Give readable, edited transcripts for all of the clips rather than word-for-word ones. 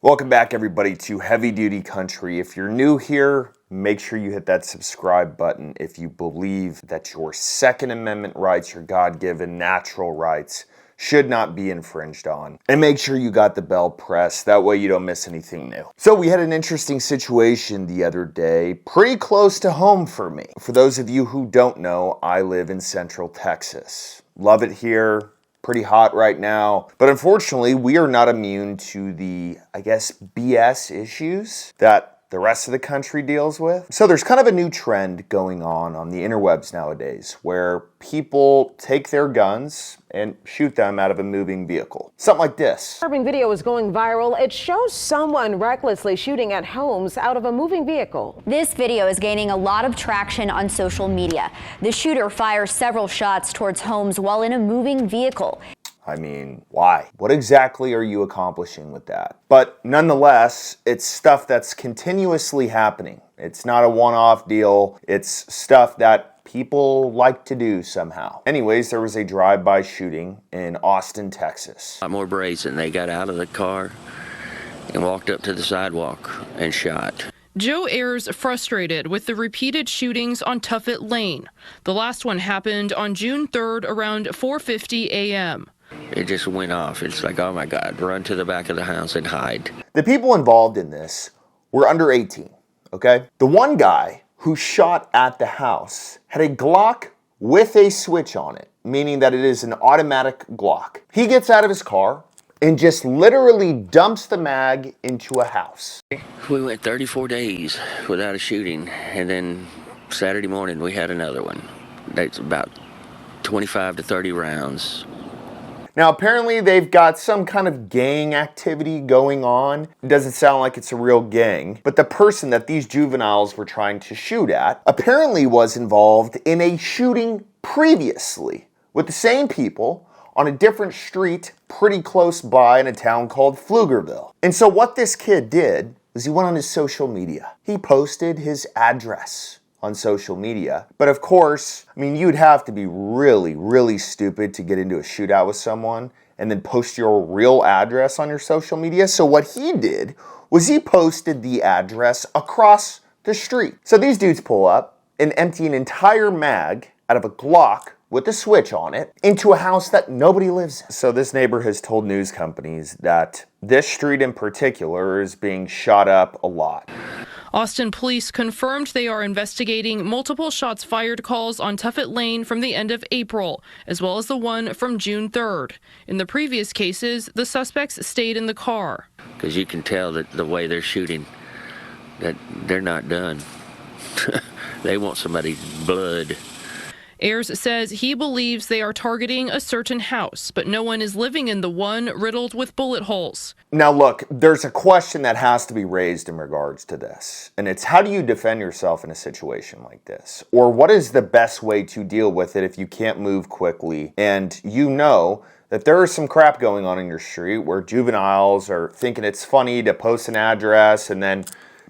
Welcome back, everybody, to Heavy Duty Country. If you're new here, make sure you hit that subscribe button if you believe that your Second Amendment rights, your God-given natural rights, should not be infringed on. And make sure you got the bell pressed, that way you don't miss anything new. So we had an interesting situation the other day, pretty close to home for me. For those of you who don't know, I live in Central Texas. Love it here. Pretty hot right now, but unfortunately we are not immune to the, BS issues that the rest of the country deals with. So there's kind of a new trend going on the interwebs nowadays where people take their guns and shoot them out of a moving vehicle. Something like this. Disturbing video is going viral. It shows someone recklessly shooting at homes out of a moving vehicle. This video is gaining a lot of traction on social media. The shooter fires several shots towards homes while in a moving vehicle. I mean, why? What exactly are you accomplishing with that? But nonetheless, it's stuff that's continuously happening. It's not a one-off deal. It's stuff that people like to do somehow. Anyways, there was a drive-by shooting in Austin, Texas. A lot more brazen. They got out of the car and walked up to the sidewalk and shot. Joe Ayers frustrated with the repeated shootings on Tuffet Lane. The last one happened on June 3rd around 4:50 a.m. It just went off. It's like, oh my God, run to the back of the house and hide. The people involved in this were under 18, okay? The one guy who shot at the house had a Glock with a switch on it, meaning that it is an automatic Glock. He gets out of his car and just literally dumps the mag into a house. We went 34 days without a shooting, and then Saturday morning we had another one. That's about 25 to 30 rounds. Now, apparently they've got some kind of gang activity going on. It doesn't sound like it's a real gang, but the person that these juveniles were trying to shoot at apparently was involved in a shooting previously with the same people on a different street pretty close by in a town called Pflugerville. And so what this kid did was he went on his social media. He posted his address on social media. But of course, I mean, you'd have to be really, really stupid to get into a shootout with someone and then post your real address on your social media. So what he did was he posted the address across the street. So these dudes pull up and empty an entire mag out of a Glock with a switch on it into a house that nobody lives in. So this neighbor has told news companies that this street in particular is being shot up a lot. Austin police confirmed they are investigating multiple shots fired calls on Tuffet Lane from the end of April, as well as the one from June 3rd. In the previous cases, the suspects stayed in the car. Because you can tell that the way they're shooting, that they're not done. They want somebody's blood. Ayers says he believes they are targeting a certain house, but no one is living in the one riddled with bullet holes. Now look, there's a question that has to be raised in regards to this, and it's how do you defend yourself in a situation like this? Or what is the best way to deal with it if you can't move quickly and you know that there is some crap going on in your street where juveniles are thinking it's funny to post an address and then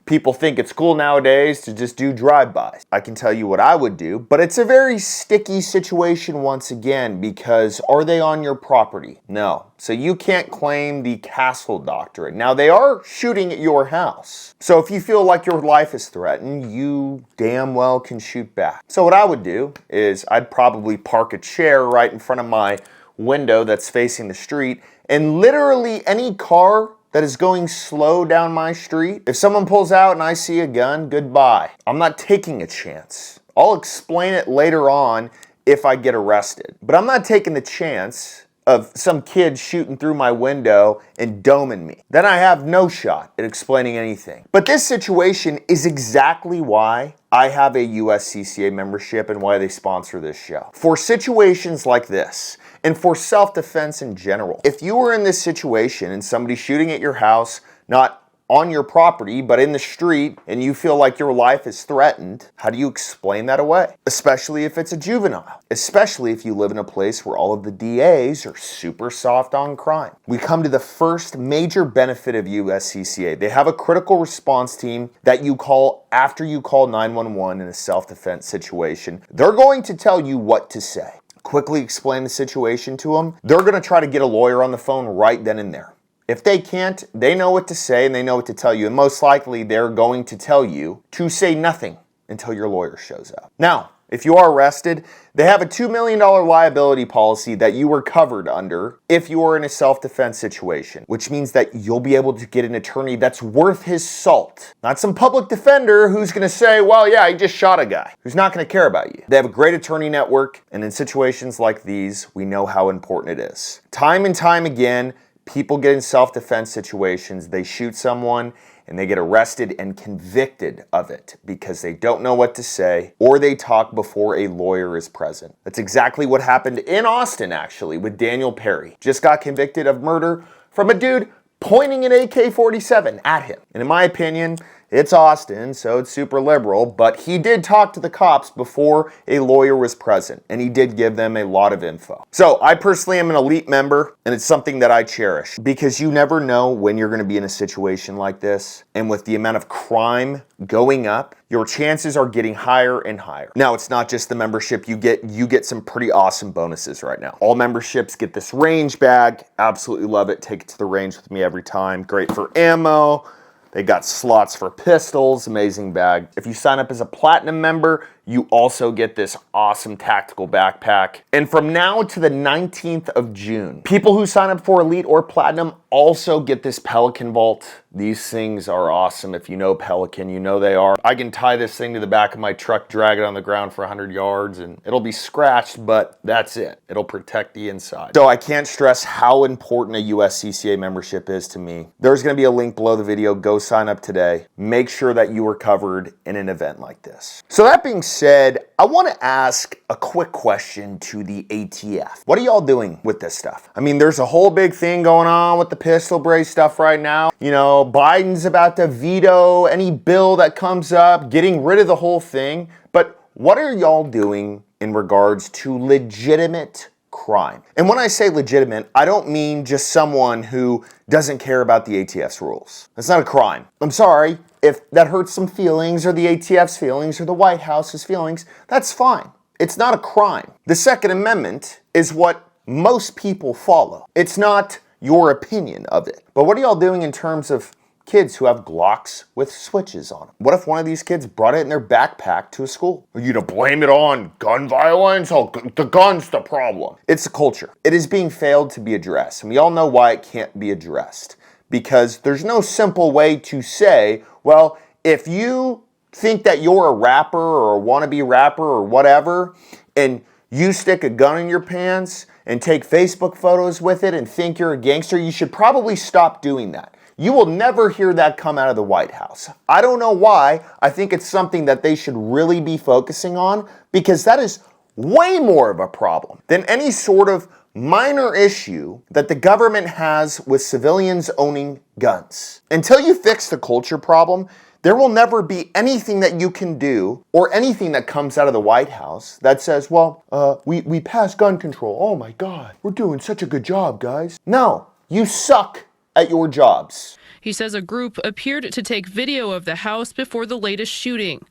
people think it's cool nowadays to just do drive-bys. I can tell you what I would do, but it's a very sticky situation once again because are they on your property? No. So you can't claim the castle doctrine. Now they are shooting at your house. So if you feel like your life is threatened, you damn well can shoot back. So what I would do is I'd probably park a chair right in front of my window that's facing the street, and literally any car that is going slow down my street, if someone pulls out and I see a gun, goodbye. I'm not taking a chance. I'll explain it later on if I get arrested. But I'm not taking the chance of some kid shooting through my window and doming me. Then I have no shot at explaining anything. But this situation is exactly why I have a USCCA membership and why they sponsor this show. For situations like this, and for self-defense in general, if you were in this situation and somebody's shooting at your house, not on your property, but in the street, and you feel like your life is threatened, how do you explain that away? Especially if it's a juvenile. Especially if you live in a place where all of the DAs are super soft on crime. We come to the first major benefit of USCCA. They have a critical response team that you call after you call 911 in a self-defense situation. They're going to tell you what to say. Quickly explain the situation to them. They're going to try to get a lawyer on the phone right then and there. If they can't, they know what to say and they know what to tell you. And most likely they're going to tell you to say nothing until your lawyer shows up. Now, if you are arrested, they have a $2 million liability policy that you were covered under if you are in a self-defense situation, which means that you'll be able to get an attorney that's worth his salt. Not some public defender who's going to say, well, yeah, I just shot a guy, who's not going to care about you. They have a great attorney network, and in situations like these, we know how important it is. Time and time again, people get in self-defense situations, they shoot someone, and they get arrested and convicted of it because they don't know what to say or they talk before a lawyer is present. That's exactly what happened in Austin, actually, with Daniel Perry. Just got convicted of murder from a dude pointing an AK-47 at him. And in my opinion, it's Austin, so it's super liberal, but he did talk to the cops before a lawyer was present, and he did give them a lot of info. So I personally am an elite member, and it's something that I cherish, because you never know when you're going to be in a situation like this, and with the amount of crime going up, your chances are getting higher and higher. Now, it's not just the membership you get some pretty awesome bonuses right now. All memberships get this range bag. Absolutely love it. Take it to the range with me every time. Great for ammo. They got slots for pistols, amazing bag. If you sign up as a platinum member, you also get this awesome tactical backpack. And from now to the 19th of June, people who sign up for Elite or Platinum also get this Pelican Vault. These things are awesome. If you know Pelican, you know they are. I can tie this thing to the back of my truck, drag it on the ground for 100 yards, and it'll be scratched, but that's it. It'll protect the inside. So I can't stress how important a USCCA membership is to me. There's gonna be a link below the video. Go sign up today. Make sure that you are covered in an event like this. So that being said, I want to ask a quick question to the ATF. What are y'all doing with this stuff? I mean, there's a whole big thing going on with the pistol brace stuff right now. You know, Biden's about to veto any bill that comes up, getting rid of the whole thing. But what are y'all doing in regards to legitimate crime? And when I say legitimate, I don't mean just someone who doesn't care about the ATF's rules. That's not a crime. I'm sorry if that hurts some feelings or the ATF's feelings or the White House's feelings. That's fine. It's not a crime. The Second Amendment is what most people follow. It's not your opinion of it. But what are y'all doing in terms of kids who have Glocks with switches on them? What if one of these kids brought it in their backpack to a school? Are you to blame it on gun violence? Oh, the gun's the problem. It's a culture. It is being failed to be addressed. And we all know why it can't be addressed. Because there's no simple way to say, well, if you think that you're a rapper or a wannabe rapper or whatever, and you stick a gun in your pants and take Facebook photos with it and think you're a gangster, you should probably stop doing that. You will never hear that come out of the White House. I don't know why. I think it's something that they should really be focusing on, because that is way more of a problem than any sort of minor issue that the government has with civilians owning guns. Until you fix the culture problem, there will never be anything that you can do or anything that comes out of the White House that says, well, we passed gun control. Oh my God, we're doing such a good job, guys. No, you suck at your jobs. He says a group appeared to take video of the house before the latest shooting.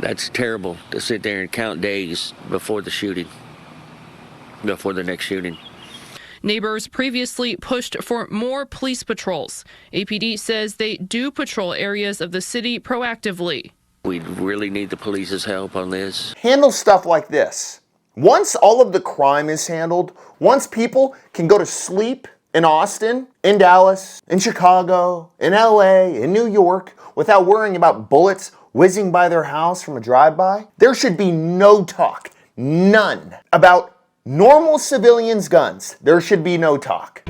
That's terrible to sit there and count days before the shooting, before the next shooting. Neighbors previously pushed for more police patrols. APD says they do patrol areas of the city proactively. We really need the police's help on this. Handle stuff like this. Once all of the crime is handled, once people can go to sleep in Austin, in Dallas, in Chicago, in LA, in New York, without worrying about bullets whizzing by their house from a drive-by, there should be no talk, none, about normal civilians' guns. There should be no talk.